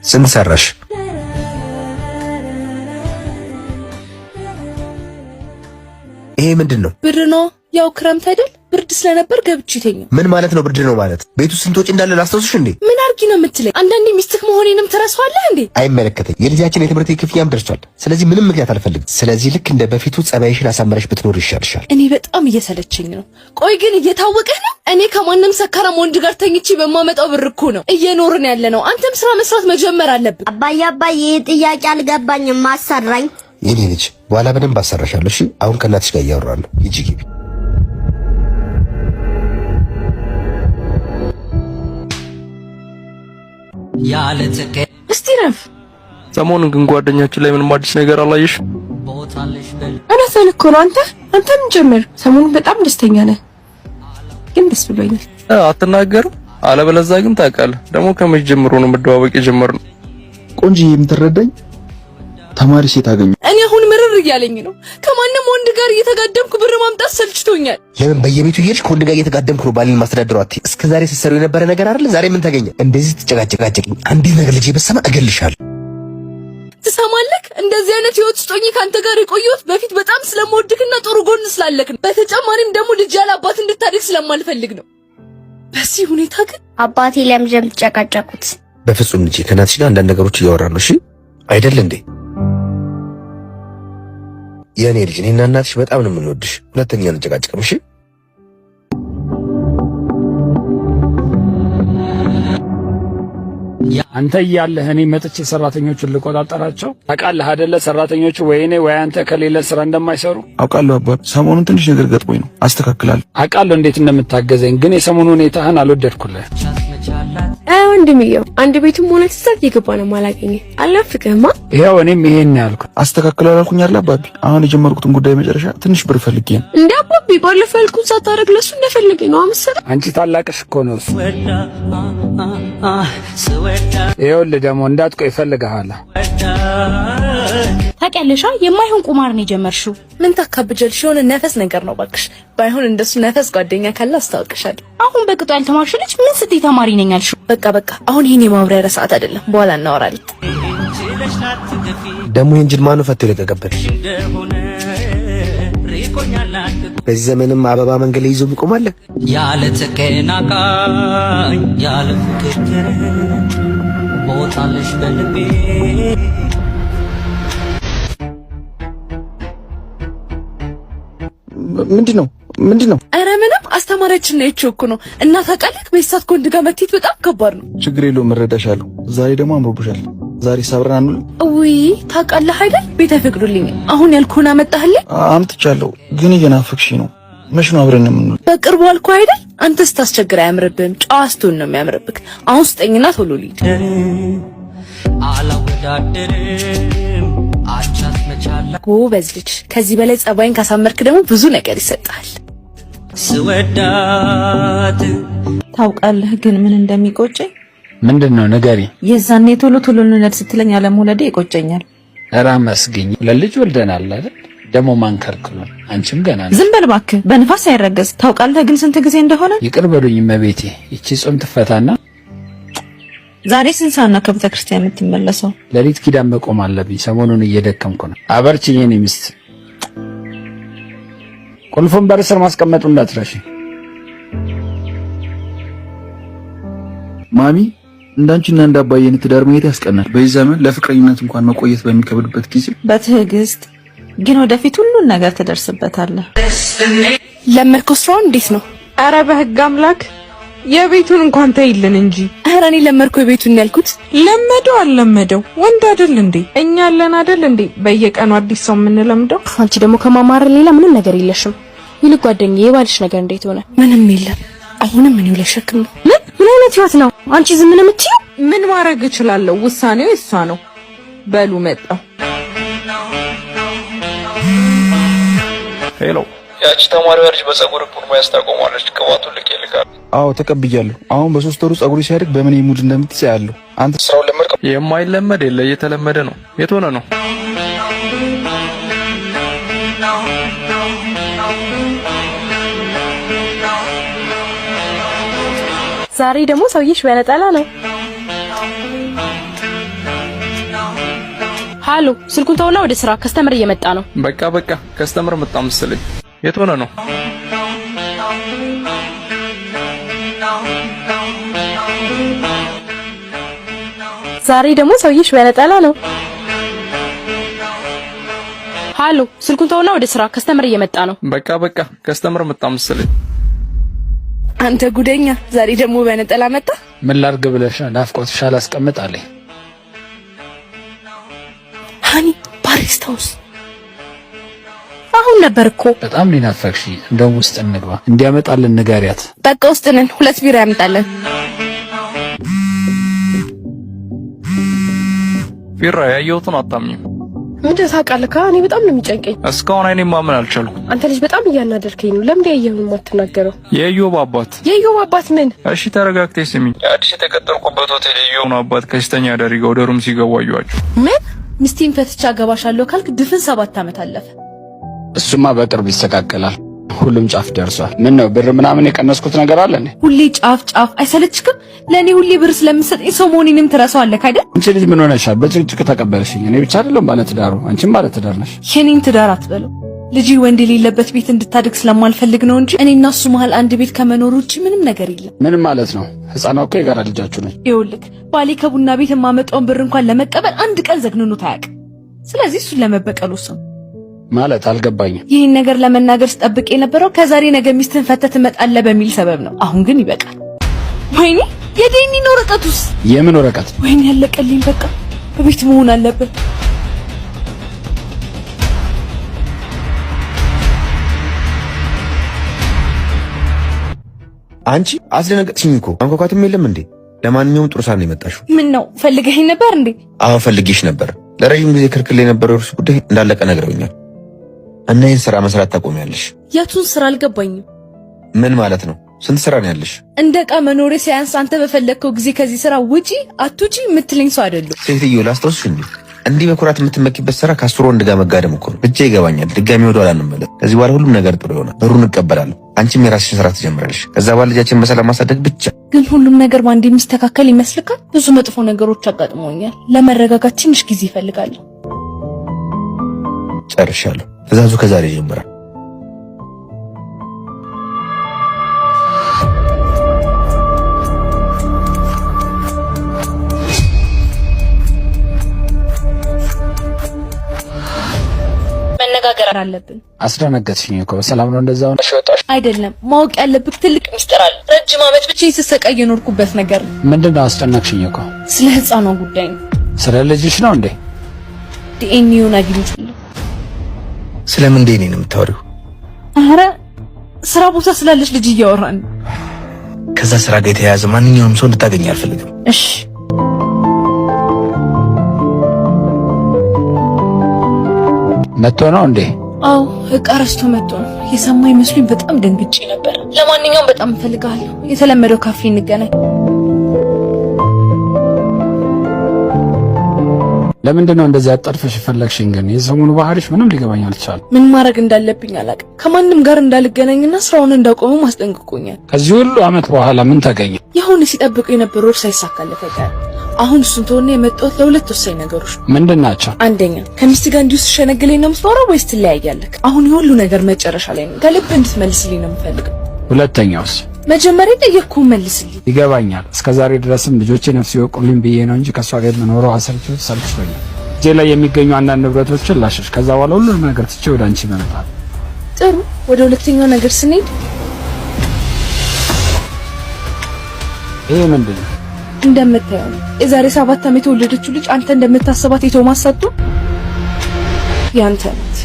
ስንት ሰራሽ? ይሄ ምንድነው? ብር ነው። ያው ክረምት አይደል? ብርድ ስለነበር ገብቼ ተኛ። ምን ማለት ነው ብርድ ነው ማለት? ቤቱ ስንት ወጪ እንዳለ ላስታውስሽ እንዴ? ምን አርጊ ነው የምትለኝ? አንዳንዴ ሚስትክ መሆኔንም ትረሳዋለህ እንዴ? አይመለከተኝ። የልጃችን የትምህርት ክፍያም ደርሷል። ስለዚህ ምንም ምክንያት አልፈልግም። ስለዚህ ልክ እንደ በፊቱ ጸባይሽን አሳመረሽ ብትኖር ይሻልሻል። እኔ በጣም እየሰለቸኝ ነው። ቆይ ግን እየታወቀህ ነው? እኔ ከማንም ሰካራም ወንድ ጋር ተኝቼ በማመጣው ብር እኮ ነው እየኖርን ያለ ነው። አንተም ስራ መስራት መጀመር አለብህ። አባዬ ጥያቄ አልገባኝም። ማሰራኝ የኔ ልጅ በኋላ በደንብ አሰራሻለሁ። እሺ አሁን ከእናትሽ ጋር እያወራን ነው። ሂጂ ግቢ። እስቲ ረፍ። ሰሞኑን ግን ጓደኛችን ላይ ምንም አዲስ ነገር አላየሽ? እውነትህን እኮ ነው። አንተም ጀምር። ሰሞኑን በጣም ደስተኛ ነህ፣ ግን ደስ ብሎኛል። አትናገርም? አለበለዚያ ግን ታውቃለህ። ደግሞ ከመቼ ጀምሮ ነው መደዋወቅ የጀመርነው? ቆንጆዬ የምትረዳኝ ተማሪ ሴት አገኘ። እኔ አሁን ምርር እያለኝ ነው። ከማንም ወንድ ጋር እየተጋደምኩ ብር ማምጣት ሰልችቶኛል። ለምን በየቤቱ እየሄድሽ ከወንድ ጋር እየተጋደምኩ ነው ባልን ማስተዳደሩ? አትይ። እስከ ዛሬ ስትሰሪው የነበረ ነገር አይደል? ዛሬ ምን ተገኘ? እንደዚህ ትጨቃጨቃጨቅኝ። አንዲት ነገር ልጄ በሰማ እገልሻለሁ። ትሰማለህ? እንደዚህ አይነት ህይወት ውስጥ ሆኜ ካንተ ጋር የቆየሁት በፊት በጣም ስለምወድክና ጥሩ ጎን ስላለክ ነው። በተጨማሪም ደግሞ ልጅ ያለ አባት እንድታድግ ስለማልፈልግ ነው። በዚህ ሁኔታ ግን አባቴ ለምለም ተጨቃጨቁት። በፍጹም ልጄ፣ ከእናትሽ ጋር አንዳንድ ነገሮች እያወራን ነው። እሺ አይደል እንዴ? የኔ ልጅ እኔና እናትሽ በጣም ነው የምንወድሽ። ሁለተኛ እንጨቃጨቅም። እሺ አንተ እያለህ እኔ መጥቼ ሰራተኞቹን ልቆጣጠራቸው ታውቃለህ አይደለ? ሰራተኞቹ ወይ እኔ ወይ አንተ ከሌለ ስራ እንደማይሰሩ አውቃለሁ አባ። ሰሞኑን ትንሽ ነገር ገጥሞኝ ነው፣ አስተካክላለሁ። አውቃለሁ እንዴት እንደምታገዘኝ፣ ግን የሰሞኑ ሁኔታህን አልወደድኩልህ። ወንድምየው አንድ ቤቱም ሆነ ትሰጥ ይገባ ነው ማላገኘ አላፍቅህማ። ይሄው እኔም ይሄን ያልኩት አስተካክላለሁ አላልኩኝ አይደል አባቢ? አሁን የጀመርኩትን ጉዳይ መጨረሻ ትንሽ ብር ፈልጌ ነው። እንዴ አባቢ ባለፈው ያልኩት ሳታረግ ለሱ እንደፈለገኝ ነው አመሰለ። አንቺ ታላቅሽ እኮ ነው እሱ። ይኸውልህ ደግሞ እንዳትቆይ እፈልግሃለሁ። ታውቂያለሽ የማይሆን ቁማር ነው የጀመርሽው። ምን ታካብጀልሽ? የሆነ ነፈስ ነገር ነው ባክሽ። ባይሆን እንደሱ ነፈስ ጓደኛ ካለ አስታውቅሻለሁ። አሁን በቅጡ ያልተማርሽ ልጅ ምን ስትይ ተማሪ ነኝ አልሽው? በቃ አሁን ይሄን የማብራሪያ ሰዓት አይደለም፣ በኋላ እናወራለን። ደግሞ እንጅል ማኑ ፈቶ ለቀቀበት። በዚህ ዘመንም አበባ መንገድ ላይ ይዞ ይቆማል። ያለ ተከናቃኝ ያለ ፍቅር ቦታለሽ በልቤ። ምንድነው? ኧረ ምንም አስተማሪያችን ነው እኮ ነው። እና ታውቃለህ በይሳት ከወንድ ጋር መጥተት በጣም ከባድ ነው። ችግር የለውም እረዳሻለሁ። ዛሬ ደግሞ አምሮብሻል። ዛሬ ሳብረን አንውል። ውይ ታውቃለህ አይደል ቤት አይፈቅዱልኝ። አሁን ያልኩህን አመጣህልኝ? አምጥቻለሁ፣ ግን እየናፈቅሽ ነው። መች ነው አብረን የምንውል? በቅርቡ አልኩህ አይደል? አንተ ስታስቸግር አያምርብህም፣ ጨዋ ስትሆን ነው የሚያምርብህ። አሁን ስጠኝና ቶሎ ልሂድ። አላወዳደርም አቻት መቻላ ጎበዝ ልጅ። ከዚህ በላይ ጸባይን ካሳመርክ ደግሞ ብዙ ነገር ይሰጣል። ስወዳት ታውቃለህ ግን ምን እንደሚቆጨኝ? ምንድነው ንገሪ። የዛኔ ቶሎ እንነድ ስትለኝ አለመውለዴ ይቆጨኛል። ኧረ መስግኝ፣ ለልጅ ወልደናል አይደል? ደግሞ ማንከርክሉን አንቺም ገና ነው። ዝም በል እባክህ፣ በንፋስ አይረገዝ። ታውቃለህ ግን ስንት ጊዜ እንደሆነ? ይቅር በሉኝ እመቤቴ። ይቺ ጾም ትፈታና ዛሬ ስንት ሰዓት ነው ከቤተ ክርስቲያን የምትመለሰው? ለሊት ኪዳን መቆም አለብኝ። ሰሞኑን እየደከምኩ ነው። አበርቺኝ የኔ ሚስት። ቁልፉን በር ስር ማስቀመጡ እንዳትረሺ። ማሚ እንዳንቺና እንዳባየን ትዳር ማየት ያስቀናል። በዚህ ዘመን ለፍቅረኝነት እንኳን መቆየት በሚከብድበት ጊዜ በትዕግስት ግን ወደፊት ሁሉን ነገር ትደርስበታለህ። ለመድከው ስራው እንዴት ነው? ኧረ በህግ አምላክ የቤቱን እንኳን ተይልን እንጂ። ኧረ እኔ ለመድከው የቤቱን ያልኩት። ለመደው አልለመደው ወንድ አይደል እንዴ? እኛ አለን አይደል እንዴ በየቀኑ አዲስ ሰው የምንለምደው? አንቺ ደግሞ ከማማር ሌላ ምንም ነገር የለሽም። ይልቅ ጓደኛዬ የባልሽ ነገር እንዴት ሆነ? ምንም የለም። አሁንም ምን ይለሽክም? ምን አይነት ህይወት ነው? አንቺ ዝም ምን የምትይው? ምን ማድረግ እችላለሁ? ውሳኔው እሷ ነው። በሉ መጣው። ሄሎ፣ ያቺ ተማሪዋ ልጅ በፀጉር ፑርማ ያስታቆማለች። ቅባቱን ልክ ይልካል። አዎ ተቀብያለሁ። አሁን በ3 ወሩ ፀጉሩ ሲያድግ በምን ሙድ እንደምትይዝ ያለው አንተ ስራውን ለመድከው። የማይለመድ የለ እየተለመደ ነው። የት ሆነ ነው? ዛሬ ደግሞ ሰውዬሽ በነጠላ ነው። ሃሎ ስልኩን ተውና ወደ ስራ ከስተመር እየመጣ ነው። በቃ ከስተመር መጣ መሰለኝ። የት ሆነ ነው? ዛሬ ደግሞ ሰውዬሽ በነጠላ ነው። ሃሎ ስልኩን ተውና ወደ ስራ ከስተመር እየመጣ ነው። በቃ ከስተመር መጣ መሰለኝ። አንተ ጉደኛ ዛሬ ደግሞ በነጠላ መጣ። ምን ላድርግ ብለሽ ናፍቆትሽ አላስቀምጥ አለኝ። ሃኒ ባሪስታውስ አሁን ነበር እኮ። በጣም ሊናፈቅሽ። እንደውም ውስጥ እንግባ እንዲያመጣልን ንገሪያት። በቃ ውስጥ ነን። 2 ቢራ ያመጣለን። ቢራ ያየሁትን አታምኝም። ምን ታውቃለህ? እኔ በጣም ነው የሚጨንቀኝ። እስካሁን እኔ ማመን አልቻልኩም። አንተ ልጅ በጣም እያናደርከኝ ነው። ለምን ያየሁን ማትናገረው? የኢዮብ አባት ምን? እሺ ተረጋግተሽ ስሚኝ። አዲስ የተቀጠርኩበት ሆቴል የኢዮብ አባት ከስተኛ አዳሪ ጋር ወደ ሩም ሲገቡ አየኋቸው። ምን? ሚስቴን ፈትቻ አገባሻለሁ ካልክ ድፍን 7 ዓመት አለፈ። እሱማ በቅርብ ይስተካከላል። ሁሉም ጫፍ ደርሷል። ምን ነው ብር ምናምን የቀነስኩት ነገር አለ እንዴ? ሁሌ ጫፍ አይሰለችክም? ለኔ ሁሌ ብር ስለምሰጠኝ ሰው መሆኔንም ትረሳዋለህ አይደል? አንቺ ልጅ ምን ሆነሻል? በጭቅጭቅ ተቀበልሽኝ። እኔ ብቻ አይደለም ባለትዳሩ፣ አንቺም ባለትዳር ነሽ። የኔን ትዳር አትበለው። ልጅ ወንድ የሌለበት ቤት እንድታድግ ስለማልፈልግ ነው እንጂ እኔና እሱ መሀል አንድ ቤት ከመኖር ውጪ ምንም ነገር የለም። ምንም ማለት ነው? ህፃኗ እኮ የጋራ ልጃችሁ ነች። ይኸውልህ ባሌ ከቡና ቤት የማመጣውን ብር እንኳን ለመቀበል አንድ ቀን ዘግንኖት አያውቅም። ስለዚህ እሱን ለመበቀል ወሰንኩ። ማለት አልገባኝም። ይህን ነገር ለመናገር ስጠብቅ የነበረው ከዛሬ ነገ ሚስትህን ፈተህ ትመጣለህ በሚል ሰበብ ነው። አሁን ግን ይበቃል። ወይኔ የዴኒን ወረቀቱስ? የምን ወረቀት? ወይኔ ያለቀልኝ። በቃ በቤት መሆን አለበት። አንቺ አስደነገጥሽኝ እኮ። አንኳኳትም የለም እንዴ? ለማንኛውም ጥሩ ሰዓት ነው የመጣሽው። ምን ነው ፈልገኸኝ ነበር እንዴ? አዎ ፈልጌሽ ነበር። ለረጅም ጊዜ ክልክል የነበረው እርሱ ጉዳይ እንዳለቀ ነግረውኛል። እና ይህን ስራ መስራት ታቆሚያለሽ። የቱን ስራ አልገባኝም። ምን ማለት ነው? ስንት ስራ ነው ያለሽ? እንደ ዕቃ መኖሬ ሳያንስ አንተ በፈለግከው ጊዜ ከዚህ ስራ ውጪ አትውጪ የምትለኝ ሰው አይደለም። ሴትዮ ላስታውስሽ እንዴ? እንዲህ በኩራት የምትመኪበት ስራ ከ10 ወንድ ጋር መጋደም እኮ ነው። ብቻ ይገባኛል። ድጋሚ ወደ ኋላ እንመለስ። ከዚህ በኋላ ሁሉም ነገር ጥሩ ይሆናል። ብሩን እቀበላለሁ። አንቺም የራስሽን ስራ ትጀምራለሽ። ከዛ በኋላ ልጃችን በሰላም ማሳደግ ብቻ። ግን ሁሉም ነገር ባንዴ የሚስተካከል ይመስልካል? ብዙ መጥፎ ነገሮች አጋጥሞኛል። ለመረጋጋት ትንሽ ጊዜ ይፈልጋል። ጨርሻለሁ። ትዕዛዙ ከዛሬ ይጀምራል። መነጋገር አለብን። አስደነገጥሽኝ እኮ። በሰላም ነው እንደዛው ነው ወጣሽ? አይደለም ማወቅ ያለብህ ትልቅ ሚስጥር አለ። ረጅም ዓመት ብቻ ስሰቃይ የኖርኩበት ነገር ነው። ምንድነው? አስጨነቅሽኝ እኮ። ስለ ህፃኗ ጉዳይ ነው። ስለ ልጅሽ ነው እንዴ? ዲኤንኤውን አግኝቻለሁ። ስለምን ዲኤንኤ ነው የምታወሪው? አረ ስራ ቦታ ስላለች ልጅ እያወራን። ከዛ ስራ ጋር የተያያዘ ማንኛውንም ሰው እንድታገኝ አልፈልግም። እሺ መጥቶ ነው እንዴ? አዎ እቃ ረስቶ መጥቶ ነው። የሰማኝ መስሎኝ በጣም ደንግጬ ነበር። ለማንኛውም በጣም እፈልጋለሁ። የተለመደው ካፌ እንገናኝ። ለምንድን ነው እንደዚህ አጣድፈሽ ፈለግሽኝ? ግን የሰሞኑ ባህሪሽ ምንም ሊገባኝ አልቻለም። ምን ማድረግ እንዳለብኝ አላውቅም። ከማንም ጋር እንዳልገናኝና ስራውን እንዳቆሙ ማስጠንቅቆኛል። ከዚህ ሁሉ አመት በኋላ ምን ተገኘ? የሆነ ሲጠብቁ የነበረው እርስ ሳይሳካለት አይቀርም። አሁን እሱን ተወና የመጣሁት ለሁለት ወሳኝ ነገሮች ነው። ምንድን ናቸው? አንደኛ ከሚስት ጋር እንዲሁ ስትሸነግለኝ ነው የምትኖረው ወይስ ትለያያለህ? አሁን የሁሉ ነገር መጨረሻ ላይ ነው። ከልብ እንድትመልስልኝ ነው የምፈልገው። ሁለተኛውስ? መጀመሪያ ጠየቅኩህን መልስልኝ። ይገባኛል። እስከዛሬ ድረስም ልጆቼ ነፍስ ይወቁልኝ ብዬ ነው እንጂ ከሷ ጋር መኖረው ሰልችቶኛል። እጄ ላይ የሚገኙ አንዳንድ ንብረቶችን ላሸሽ። ከዛ በኋላ ሁሉንም ነገር ትቼ ወደ አንቺ እመጣለሁ። ጥሩ። ወደ ሁለተኛው ነገር ስንሄድ ይሄ ምንድን ነው? እንደምታየው ነው። የዛሬ 7 ዓመት የወለደችው ልጅ አንተ እንደምታስባት የቶማስ ሰጡ ያንተ ናት።